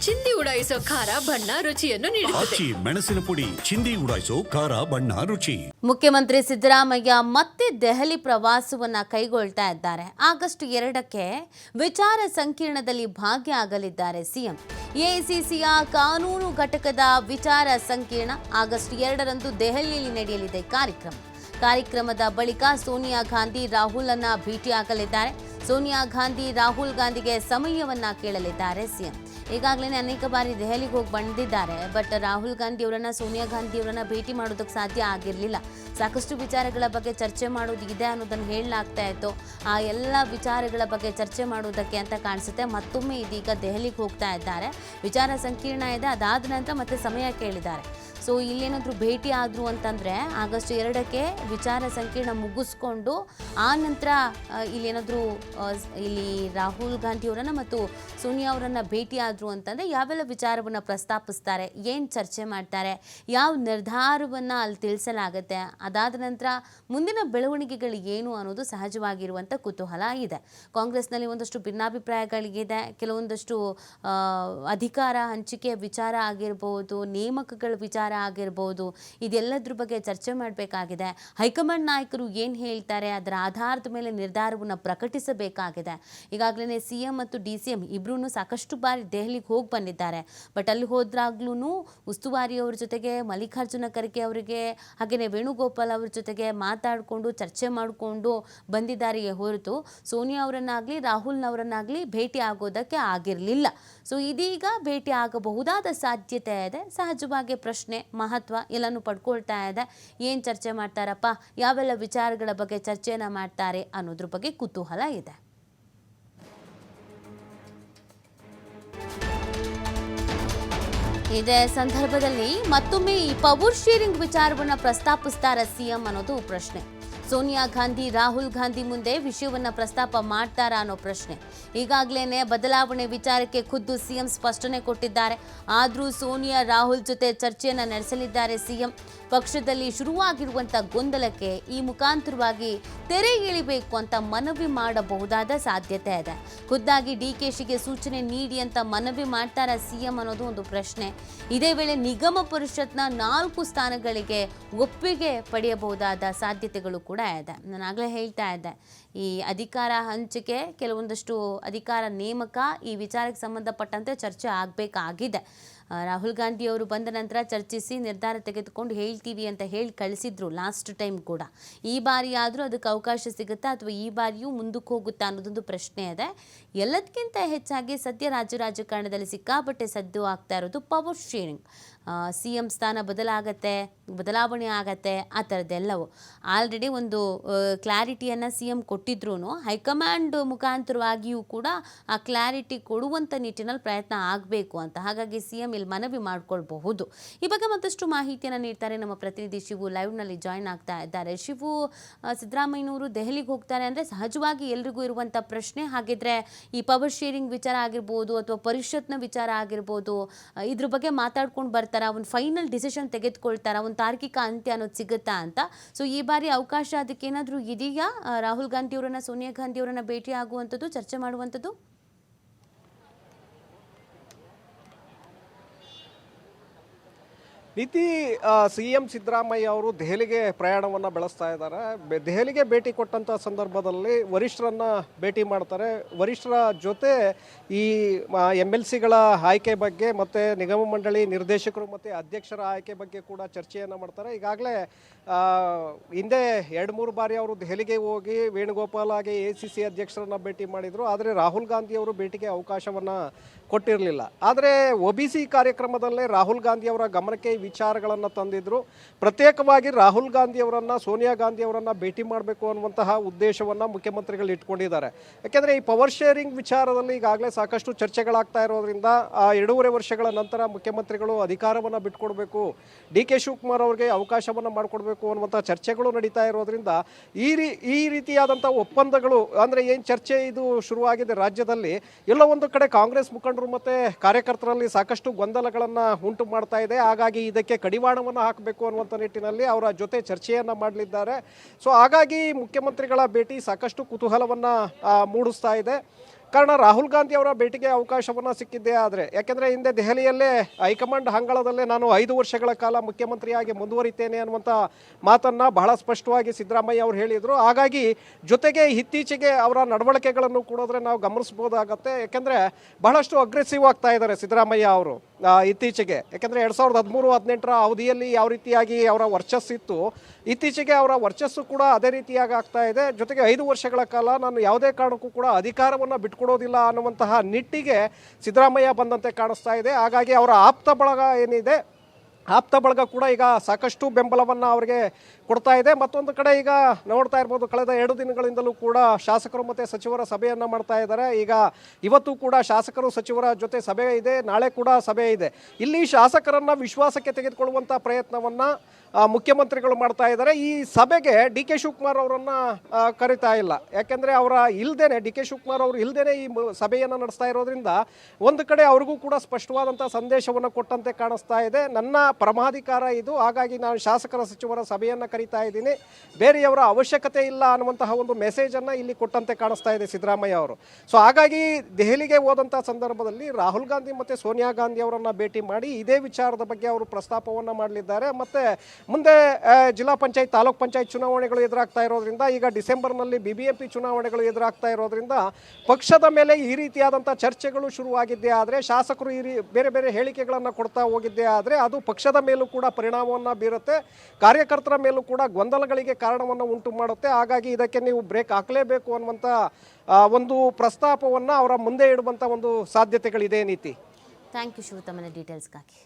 ಚಿಂದಿ ಉಡಾಯಿಸೋ ಖಾರ ಬಣ್ಣ ರುಚಿಯನ್ನು ನೀಡುತ್ತದೆ. ಮೆಣಸಿನ ಪುಡಿ ಚಿಂದಿ ಉಡಾಯಿಸೋ ಖಾರ ಬಣ್ಣ ರುಚಿ. ಮುಖ್ಯಮಂತ್ರಿ ಸಿದ್ದರಾಮಯ್ಯ ಮತ್ತೆ ದೆಹಲಿ ಪ್ರವಾಸವನ್ನ ಕೈಗೊಳ್ತಾ ಇದ್ದಾರೆ. ಆಗಸ್ಟ್ 2ಕ್ಕೆ ವಿಚಾರ ಸಂಕಿರಣದಲ್ಲಿ ಭಾಗಿಯಾಗಲಿದ್ದಾರೆ ಸಿಎಂ. ಎಐಸಿಸಿಯ ಕಾನೂನು ಘಟಕದ ವಿಚಾರ ಸಂಕಿರಣ ಆಗಸ್ಟ್ 2ರಂದು ದೆಹಲಿಯಲ್ಲಿ ನಡೆಯಲಿದೆ ಕಾರ್ಯಕ್ರಮದ ಬಳಿಕ ಸೋನಿಯಾ ಗಾಂಧಿ ರಾಹುಲ್ ಅನ್ನ ಭೇಟಿಯಾಗಲಿದ್ದಾರೆ. ಸೋನಿಯಾ ಗಾಂಧಿ ರಾಹುಲ್ ಗಾಂಧಿಗೆ ಸಮಯವನ್ನ ಕೇಳಲಿದ್ದಾರೆ ಸಿಎಂ. ಈಗಾಗಲೇ ಅನೇಕ ಬಾರಿ ದೆಹಲಿಗೆ ಹೋಗಿ ಬಂದಿದ್ದಾರೆ. ಬಟ್ ರಾಹುಲ್ ಗಾಂಧಿ ಅವರನ್ನ ಸೋನಿಯಾ ಗಾಂಧಿ ಅವರನ್ನ ಭೇಟಿ ಮಾಡೋದಕ್ಕೆ ಸಾಧ್ಯ ಆಗಿರಲಿಲ್ಲ. ಸಾಕಷ್ಟು ವಿಚಾರಗಳ ಬಗ್ಗೆ ಚರ್ಚೆ ಮಾಡೋದು ಇದೆ ಅನ್ನೋದನ್ನು ಹೇಳಲಾಗ್ತಾ ಇತ್ತು. ಆ ಎಲ್ಲ ವಿಚಾರಗಳ ಬಗ್ಗೆ ಚರ್ಚೆ ಮಾಡೋದಕ್ಕೆ ಅಂತ ಕಾಣಿಸುತ್ತೆ ಮತ್ತೊಮ್ಮೆ ಇದೀಗ ದೆಹಲಿಗೆ ಹೋಗ್ತಾ ಇದ್ದಾರೆ. ವಿಚಾರ ಸಂಕಿರಣ ಇದೆ, ಅದಾದ ನಂತರ ಮತ್ತೆ ಸಮಯ ಕೇಳಿದ್ದಾರೆ. ಸೊ ಇಲ್ಲೇನಾದರೂ ಭೇಟಿ ಆದರು ಅಂತಂದರೆ ಆಗಸ್ಟ್ 2ಕ್ಕೆ ವಿಚಾರ ಸಂಕಿರಣ ಮುಗಿಸ್ಕೊಂಡು ಆ ನಂತರ ಇಲ್ಲೇನಾದರೂ ಇಲ್ಲಿ ರಾಹುಲ್ ಗಾಂಧಿ ಅವರನ್ನು ಮತ್ತು ಸೋನಿಯಾ ಅವರನ್ನು ಭೇಟಿ ಆದರು ಅಂತಂದರೆ ಯಾವೆಲ್ಲ ವಿಚಾರವನ್ನು ಪ್ರಸ್ತಾಪಿಸ್ತಾರೆ, ಏನು ಚರ್ಚೆ ಮಾಡ್ತಾರೆ, ಯಾವ ನಿರ್ಧಾರವನ್ನು ಅಲ್ಲಿ ತಿಳಿಸಲಾಗುತ್ತೆ, ಅದಾದ ನಂತರ ಮುಂದಿನ ಬೆಳವಣಿಗೆಗಳು ಏನು ಅನ್ನೋದು ಸಹಜವಾಗಿರುವಂಥ ಕುತೂಹಲ ಇದೆ. ಕಾಂಗ್ರೆಸ್ನಲ್ಲಿ ಒಂದಷ್ಟು ಭಿನ್ನಾಭಿಪ್ರಾಯಗಳಿಗಿದೆ. ಕೆಲವೊಂದಷ್ಟು ಅಧಿಕಾರ ಹಂಚಿಕೆಯ ವಿಚಾರ ಆಗಿರ್ಬೋದು, ನೇಮಕಗಳ ವಿಚಾರ ಆಗಿರ್ಬೋದು, ಇದೆಲ್ಲದ್ರ ಬಗ್ಗೆ ಚರ್ಚೆ ಮಾಡಬೇಕಾಗಿದೆ. ಹೈಕಮಾಂಡ್ ನಾಯಕರು ಏನು ಹೇಳ್ತಾರೆ ಅದರ ಆಧಾರದ ಮೇಲೆ ನಿರ್ಧಾರವನ್ನು ಪ್ರಕಟಿಸಬೇಕಾಗಿದೆ. ಈಗಾಗಲೇ ಸಿಎಂ ಮತ್ತು ಡಿಸಿಎಂ ಇಬ್ಬರೂ ಸಾಕಷ್ಟು ಬಾರಿ ದೆಹಲಿಗೆ ಹೋಗಿ ಬಂದಿದ್ದಾರೆ. ಬಟ್ ಅಲ್ಲಿ ಹೋದ್ರಾಗ್ಲೂ ಉಸ್ತುವಾರಿ ಅವ್ರ ಜೊತೆಗೆ ಮಲ್ಲಿಕಾರ್ಜುನ ಖರ್ಗೆ ಅವರಿಗೆ ಹಾಗೆಯೇ ವೇಣುಗೋಪಾಲ್ ಅವ್ರ ಜೊತೆಗೆ ಮಾತಾಡಿಕೊಂಡು ಚರ್ಚೆ ಮಾಡಿಕೊಂಡು ಬಂದಿದ್ದಾರೆಯೇ ಹೊರತು ಸೋನಿಯಾ ಅವರನ್ನಾಗಲಿ ರಾಹುಲ್ನವರನ್ನಾಗಲಿ ಭೇಟಿ ಆಗೋದಕ್ಕೆ ಆಗಿರಲಿಲ್ಲ. ಸೊ ಇದೀಗ ಭೇಟಿ ಆಗಬಹುದಾದ ಸಾಧ್ಯತೆ ಇದೆ. ಸಹಜವಾಗಿ ಪ್ರಶ್ನೆ ಮಹತ್ವ ಎಲ್ಲನೂ ಪಡ್ಕೊಳ್ತಾ ಇದೆ. ಏನು ಚರ್ಚೆ ಮಾಡ್ತಾರಪ್ಪ, ಯಾವೆಲ್ಲ ವಿಚಾರಗಳ ಬಗ್ಗೆ ಚರ್ಚೆನ ಮಾಡ್ತಾರೆ ಅನ್ನೋದ್ರ ಬಗ್ಗೆ ಕುತೂಹಲ ಇದೆ. ಇದೇ ಸಂದರ್ಭದಲ್ಲಿ ಮತ್ತೊಮ್ಮೆ ಈ ಪವರ್ ಶೇರಿಂಗ್ ವಿಚಾರವನ್ನು ಪ್ರಸ್ತಾಪಿಸ್ತಾರ ಸಿಎಂ ಅನ್ನೋದು ಪ್ರಶ್ನೆ. ಸೋನಿಯಾ ಗಾಂಧಿ ರಾಹುಲ್ ಗಾಂಧಿ ಮುಂದೆ ವಿಷಯವನ್ನ ಪ್ರಸ್ತಾಪ ಮಾಡ್ತಾರಾ ಅನ್ನೋ ಪ್ರಶ್ನೆ. ಈಗಾಗಲೇ ಬದಲಾವಣೆ ವಿಚಾರಕ್ಕೆ ಖುದ್ದು ಸಿಎಂ ಸ್ಪಷ್ಟನೆ ಕೊಟ್ಟಿದ್ದಾರೆ. ಆದರೂ ಸೋನಿಯಾ ರಾಹುಲ್ ಜೊತೆ ಚರ್ಚೆಯನ್ನ ನಡೆಸಲಿದ್ದಾರೆ ಸಿಎಂ. ಪಕ್ಷದಲ್ಲಿ ಶುರುವಾಗಿರುವಂಥ ಗೊಂದಲಕ್ಕೆ ಈ ಮುಖಾಂತರವಾಗಿ ತೆರೆ ಇಳಿಬೇಕು ಅಂತ ಮನವಿ ಮಾಡಬಹುದಾದ ಸಾಧ್ಯತೆ ಇದೆ. ಖುದ್ದಾಗಿ ಡಿಕೆಶಿಗೆ ಸೂಚನೆ ನೀಡಿ ಅಂತ ಮನವಿ ಮಾಡ್ತಾರ ಸಿಎಂ ಅನ್ನೋದು ಒಂದು ಪ್ರಶ್ನೆ. ಇದೇ ವೇಳೆ ನಿಗಮ ಪರಿಷತ್ನ 4 ಸ್ಥಾನಗಳಿಗೆ ಒಪ್ಪಿಗೆ ಪಡೆಯಬಹುದಾದ ಸಾಧ್ಯತೆಗಳು ಕೂಡ ಇದೆ. ನಾನು ಆಗಲೇ ಹೇಳ್ತಾ ಇದ್ದೆ, ಈ ಅಧಿಕಾರ ಹಂಚಿಕೆ, ಕೆಲವೊಂದಷ್ಟು ಅಧಿಕಾರ ನೇಮಕ, ಈ ವಿಚಾರಕ್ಕೆ ಸಂಬಂಧಪಟ್ಟಂತೆ ಚರ್ಚೆ ಆಗಬೇಕಾಗಿದೆ. ರಾಹುಲ್ ಗಾಂಧಿ ಅವರು ಬಂದ ನಂತರ ಚರ್ಚಿಸಿ ನಿರ್ಧಾರ ತೆಗೆದುಕೊಂಡು ಹೇಳ್ತೀವಿ ಅಂತ ಹೇಳಿ ಕಳಿಸಿದ್ರು ಲಾಸ್ಟ್ ಟೈಮ್ ಕೂಡ. ಈ ಬಾರಿ ಆದರೂ ಅದಕ್ಕೆ ಅವಕಾಶ ಸಿಗುತ್ತಾ ಅಥವಾ ಈ ಬಾರಿಯೂ ಮುಂದಕ್ಕೆ ಹೋಗುತ್ತಾ ಅನ್ನೋದೊಂದು ಪ್ರಶ್ನೆ ಇದೆ. ಎಲ್ಲದಕ್ಕಿಂತ ಹೆಚ್ಚಾಗಿ ಸದ್ಯ ರಾಜಕಾರಣದಲ್ಲಿ ಸಿಕ್ಕಾಪಟ್ಟೆ ಸದ್ದು ಆಗ್ತಾ ಇರೋದು ಪವರ್ ಶೇರಿಂಗ್. ಸಿಎಂ ಸ್ಥಾನ ಬದಲಾವಣೆ ಆಗತ್ತೆ, ಆ ಥರದ್ದೆಲ್ಲವೂ ಆಲ್ರೆಡಿ ಒಂದು ಕ್ಲಾರಿಟಿಯನ್ನು ಸಿಎಂ ಕೊಟ್ಟಿದ್ರು. ಹೈಕಮಾಂಡ್ ಮುಖಾಂತರವಾಗಿಯೂ ಕೂಡ ಆ ಕ್ಲಾರಿಟಿ ಕೊಡುವಂಥ ನಿಟ್ಟಿನಲ್ಲಿ ಪ್ರಯತ್ನ ಆಗಬೇಕು ಅಂತ. ಹಾಗಾಗಿ ಸಿಎಂ ಇಲ್ಲಿ ಮನವಿ ಮಾಡ್ಕೊಳ್ಬಹುದು. ಈ ಬಗ್ಗೆ ಮತ್ತಷ್ಟು ಮಾಹಿತಿಯನ್ನು ನೀಡ್ತಾರೆ ನಮ್ಮ ಪ್ರತಿನಿಧಿ ಶಿವು ಲೈವ್ನಲ್ಲಿ ಜಾಯ್ನ್ ಆಗ್ತಾ ಇದ್ದಾರೆ. ಶಿವು, ಸಿದ್ದರಾಮಯ್ಯನವರು ದೆಹಲಿಗೆ ಹೋಗ್ತಾರೆ ಅಂದರೆ ಸಹಜವಾಗಿ ಎಲ್ರಿಗೂ ಇರುವಂಥ ಪ್ರಶ್ನೆ, ಹಾಗಿದ್ರೆ ಈ ಪವರ್ ಶೇರಿಂಗ್ ವಿಚಾರ ಆಗಿರ್ಬೋದು ಅಥವಾ ಪರಿಷತ್ನ ವಿಚಾರ ಆಗಿರ್ಬೋದು, ಇದ್ರ ಬಗ್ಗೆ ಮಾತಾಡ್ಕೊಂಡು ಬರ್ತಾರೆ, ಒಂದು ಫೈನಲ್ ಡಿಸಿಷನ್ ತೆಗೆದುಕೊಳ್ತಾರ, ಒಂದು ತಾರ್ಕಿಕ ಅಂತ್ಯ ಅನ್ನೋದು ಸಿಗುತ್ತಾ ಅಂತ. ಸೊ ಈ ಬಾರಿ ಅವಕಾಶ ಅದಕ್ಕೇನಾದರೂ ಇದೆಯಾ? ರಾಹುಲ್ ಗಾಂಧಿ ಅವರನ್ನ ಸೋನಿಯಾ ಗಾಂಧಿ ಅವರನ್ನ ಭೇಟಿ ಆಗುವಂಥದ್ದು, ಚರ್ಚೆ ಮಾಡುವಂಥದ್ದು? ನೀತಿ ಸಿಎಂ ಸಿದ್ದರಾಮಯ್ಯ ಅವರು ದೆಹಲಿಗೆ ಪ್ರಯಾಣವನ್ನು ಬೆಳೆಸ್ತಾ ಇದ್ದಾರೆ. ದೆಹಲಿಗೆ ಭೇಟಿ ಕೊಟ್ಟಂಥ ಸಂದರ್ಭದಲ್ಲಿ ವರಿಷ್ಠರನ್ನು ಭೇಟಿ ಮಾಡ್ತಾರೆ. ವರಿಷ್ಠರ ಜೊತೆ ಈ MLCಗಳ ಆಯ್ಕೆ ಬಗ್ಗೆ ಮತ್ತು ನಿಗಮ ಮಂಡಳಿ ನಿರ್ದೇಶಕರು ಮತ್ತು ಅಧ್ಯಕ್ಷರ ಆಯ್ಕೆ ಬಗ್ಗೆ ಕೂಡ ಚರ್ಚೆಯನ್ನು ಮಾಡ್ತಾರೆ. ಈಗಾಗಲೇ ಹಿಂದೆ 2-3 ಬಾರಿ ಅವರು ದೆಹಲಿಗೆ ಹೋಗಿ ವೇಣುಗೋಪಾಲ್ ಆಗಿ ACC ಅಧ್ಯಕ್ಷರನ್ನು ಭೇಟಿ ಮಾಡಿದರು. ಆದರೆ ರಾಹುಲ್ ಗಾಂಧಿ ಅವರು ಭೇಟಿಗೆ ಅವಕಾಶವನ್ನು ಕೊಟ್ಟಿರಲಿಲ್ಲ. ಆದರೆ OBC ಕಾರ್ಯಕ್ರಮದಲ್ಲೇ ರಾಹುಲ್ ಗಾಂಧಿ ಅವರ ಗಮನಕ್ಕೆ ವಿಚಾರಗಳನ್ನು ತಂದಿದ್ರು. ಪ್ರತ್ಯೇಕವಾಗಿ ರಾಹುಲ್ ಗಾಂಧಿ ಅವರನ್ನು ಸೋನಿಯಾ ಗಾಂಧಿ ಅವರನ್ನು ಭೇಟಿ ಮಾಡಬೇಕು ಅನ್ನುವಂತಹ ಉದ್ದೇಶವನ್ನು ಮುಖ್ಯಮಂತ್ರಿಗಳು ಇಟ್ಕೊಂಡಿದ್ದಾರೆ. ಯಾಕೆಂದರೆ ಈ ಪವರ್ ಶೇರಿಂಗ್ ವಿಚಾರದಲ್ಲಿ ಈಗಾಗಲೇ ಸಾಕಷ್ಟು ಚರ್ಚೆಗಳಾಗ್ತಾ ಇರೋದ್ರಿಂದ 2.5 ವರ್ಷಗಳ ನಂತರ ಮುಖ್ಯಮಂತ್ರಿಗಳು ಅಧಿಕಾರವನ್ನು ಬಿಟ್ಕೊಡ್ಬೇಕು, DK ಶಿವಕುಮಾರ್ ಅವರಿಗೆ ಅವಕಾಶವನ್ನು ಮಾಡಿಕೊಡ್ಬೇಕು ಅನ್ನುವಂಥ ಚರ್ಚೆಗಳು ನಡೀತಾ ಇರೋದ್ರಿಂದ ಈ ರೀತಿಯಾದಂಥ ಒಪ್ಪಂದಗಳು, ಅಂದರೆ ಏನು ಚರ್ಚೆ ಇದು ಶುರುವಾಗಿದೆ ರಾಜ್ಯದಲ್ಲಿ, ಎಲ್ಲೋ ಒಂದು ಕಡೆ ಕಾಂಗ್ರೆಸ್ ಮುಖಂಡರು ಮತ್ತು ಕಾರ್ಯಕರ್ತರಲ್ಲಿ ಸಾಕಷ್ಟು ಗೊಂದಲಗಳನ್ನು ಉಂಟು ಮಾಡ್ತಾ ಇದೆ. ಹಾಗಾಗಿ ಇದಕ್ಕೆ ಕಡಿವಾಣವನ್ನು ಹಾಕಬೇಕು ಅನ್ನುವಂಥ ನಿಟ್ಟಿನಲ್ಲಿ ಅವರ ಜೊತೆ ಚರ್ಚೆಯನ್ನು ಮಾಡಲಿದ್ದಾರೆ. ಸೊ ಹಾಗಾಗಿ ಮುಖ್ಯಮಂತ್ರಿಗಳ ಭೇಟಿ ಸಾಕಷ್ಟು ಕುತೂಹಲವನ್ನು ಮೂಡಿಸ್ತಾ ಇದೆ. ಕಾರಣ ರಾಹುಲ್ ಗಾಂಧಿ ಅವರ ಭೇಟಿಗೆ ಅವಕಾಶವನ್ನು ಸಿಕ್ಕಿದ್ದೇ ಆದರೆ, ಯಾಕೆಂದರೆ ಹಿಂದೆ ದೆಹಲಿಯಲ್ಲೇ ಹೈಕಮಾಂಡ್ ಅಂಗಳದಲ್ಲೇ ನಾನು 5 ವರ್ಷಗಳ ಕಾಲ ಮುಖ್ಯಮಂತ್ರಿಯಾಗಿ ಮುಂದುವರಿತೇನೆ ಅನ್ನುವಂಥ ಮಾತನ್ನು ಬಹಳ ಸ್ಪಷ್ಟವಾಗಿ ಸಿದ್ದರಾಮಯ್ಯ ಅವರು ಹೇಳಿದರು. ಹಾಗಾಗಿ ಜೊತೆಗೆ ಇತ್ತೀಚೆಗೆ ಅವರ ನಡವಳಿಕೆಗಳನ್ನು ಕೂಡೋದ್ರೆ ನಾವು ಗಮನಿಸ್ಬೋದಾಗತ್ತೆ. ಯಾಕೆಂದರೆ ಬಹಳಷ್ಟು ಅಗ್ರೆಸಿವ್ ಆಗ್ತಾ ಇದ್ದಾರೆ ಸಿದ್ದರಾಮಯ್ಯ ಅವರು ಇತ್ತೀಚೆಗೆ. ಯಾಕೆಂದರೆ 2013-18ರ ಅವಧಿಯಲ್ಲಿ ಯಾವ ರೀತಿಯಾಗಿ ಅವರ ವರ್ಚಸ್ಸಿತ್ತು, ಇತ್ತೀಚೆಗೆ ಅವರ ವರ್ಚಸ್ಸು ಕೂಡ ಅದೇ ರೀತಿಯಾಗಿ ಆಗ್ತಾ ಇದೆ. ಜೊತೆಗೆ 5 ವರ್ಷಗಳ ಕಾಲ ನಾನು ಯಾವುದೇ ಕಾರಣಕ್ಕೂ ಕೂಡ ಅಧಿಕಾರವನ್ನು ಬಿಟ್ಕೊಡೋದಿಲ್ಲ ಅನ್ನುವಂತಹ ನಿಟ್ಟಿಗೆ ಸಿದ್ದರಾಮಯ್ಯ ಬಂದಂತೆ ಕಾಣಿಸ್ತಾ ಇದೆ. ಹಾಗಾಗಿ ಅವರ ಆಪ್ತ ಬಳಗ ಏನಿದೆ, ಆಪ್ತ ಬಳಗ ಕೂಡ ಈಗ ಸಾಕಷ್ಟು ಬೆಂಬಲವನ್ನು ಅವರಿಗೆ ಕೊಡ್ತಾ ಇದೆ. ಮತ್ತೊಂದು ಕಡೆ ಈಗ ನೋಡ್ತಾ ಇರ್ಬೋದು, ಕಳೆದ 2 ದಿನಗಳಿಂದಲೂ ಕೂಡ ಶಾಸಕರು ಮತ್ತು ಸಚಿವರ ಸಭೆಯನ್ನು ಮಾಡ್ತಾ ಇದ್ದಾರೆ. ಈಗ ಇವತ್ತು ಕೂಡ ಶಾಸಕರು ಸಚಿವರ ಜೊತೆ ಸಭೆ ಇದೆ, ನಾಳೆ ಕೂಡ ಸಭೆ ಇದೆ. ಇಲ್ಲಿ ಶಾಸಕರನ್ನು ವಿಶ್ವಾಸಕ್ಕೆ ತೆಗೆದುಕೊಳ್ಳುವಂಥ ಪ್ರಯತ್ನವನ್ನು ಮುಖ್ಯಮಂತ್ರಿಗಳು ಮಾಡ್ತಾ ಇದ್ದಾರೆ. ಈ ಸಭೆಗೆ ಡಿ ಕೆ ಶಿವಕುಮಾರ್ ಅವರನ್ನು ಕರಿತಾ ಇಲ್ಲ. ಯಾಕೆಂದರೆ ಡಿ ಕೆ ಶಿವಕುಮಾರ್ ಅವರು ಇಲ್ಲದೇನೆ ಈ ಸಭೆಯನ್ನು ನಡೆಸ್ತಾ ಇರೋದ್ರಿಂದ ಒಂದು ಕಡೆ ಅವ್ರಿಗೂ ಕೂಡ ಸ್ಪಷ್ಟವಾದಂಥ ಸಂದೇಶವನ್ನು ಕೊಟ್ಟಂತೆ ಕಾಣಿಸ್ತಾ ಇದೆ. ನನ್ನ ಪರಮಾಧಿಕಾರ ಇದು, ಹಾಗಾಗಿ ನಾನು ಶಾಸಕರ ಸಚಿವರ ಸಭೆಯನ್ನು ಕರಿತಾ ಇದ್ದೀನಿ, ಬೇರೆಯವರ ಅವಶ್ಯಕತೆ ಇಲ್ಲ ಅನ್ನುವಂತಹ ಒಂದು ಮೆಸೇಜನ್ನು ಇಲ್ಲಿ ಕೊಟ್ಟಂತೆ ಕಾಣಿಸ್ತಾ ಇದೆ ಸಿದ್ದರಾಮಯ್ಯ ಅವರು. ಸೊ ಹಾಗಾಗಿ ದೆಹಲಿಗೆ ಹೋದಂಥ ಸಂದರ್ಭದಲ್ಲಿ ರಾಹುಲ್ ಗಾಂಧಿ ಮತ್ತು ಸೋನಿಯಾ ಗಾಂಧಿ ಅವರನ್ನು ಭೇಟಿ ಮಾಡಿ ಇದೇ ವಿಚಾರದ ಬಗ್ಗೆ ಅವರು ಪ್ರಸ್ತಾಪವನ್ನು ಮಾಡಲಿದ್ದಾರೆ. ಮತ್ತು ಮುಂದೆ ಜಿಲ್ಲಾ ಪಂಚಾಯತ್, ತಾಲೂಕ್ ಪಂಚಾಯತ್ ಚುನಾವಣೆಗಳು ಎದುರಾಗ್ತಾ ಇರೋದ್ರಿಂದ, ಈಗ ಡಿಸೆಂಬರ್ನಲ್ಲಿ BBMP ಚುನಾವಣೆಗಳು ಎದುರಾಗ್ತಾ ಇರೋದ್ರಿಂದ ಪಕ್ಷದ ಮೇಲೆ ಈ ರೀತಿಯಾದಂಥ ಚರ್ಚೆಗಳು ಶುರುವಾಗಿದ್ದೇ ಆದರೆ, ಶಾಸಕರು ಬೇರೆ ಬೇರೆ ಹೇಳಿಕೆಗಳನ್ನು ಕೊಡ್ತಾ ಹೋಗಿದ್ದೇ ಆದರೆ ಅದು ಪಕ್ಷದ ಮೇಲೂ ಕೂಡ ಪರಿಣಾಮವನ್ನು ಬೀರುತ್ತೆ, ಕಾರ್ಯಕರ್ತರ ಮೇಲೂ ಕೂಡ ಗೊಂದಲಗಳಿಗೆ ಕಾರಣವನ್ನು ಉಂಟು ಮಾಡುತ್ತೆ. ಹಾಗಾಗಿ ಇದಕ್ಕೆ ನೀವು ಬ್ರೇಕ್ ಹಾಕಲೇಬೇಕು ಅನ್ನುವಂಥ ಒಂದು ಪ್ರಸ್ತಾಪವನ್ನು ಅವರ ಮುಂದೆ ಇಡುವಂಥ ಒಂದು ಸಾಧ್ಯತೆಗಳಿದೆ. ನೀತಿ. ಥ್ಯಾಂಕ್ ಯು ಶಿವ, ತಮ್ಮನ್ನ ಡೀಟೇಲ್ಸ್ಗಾಗಿ.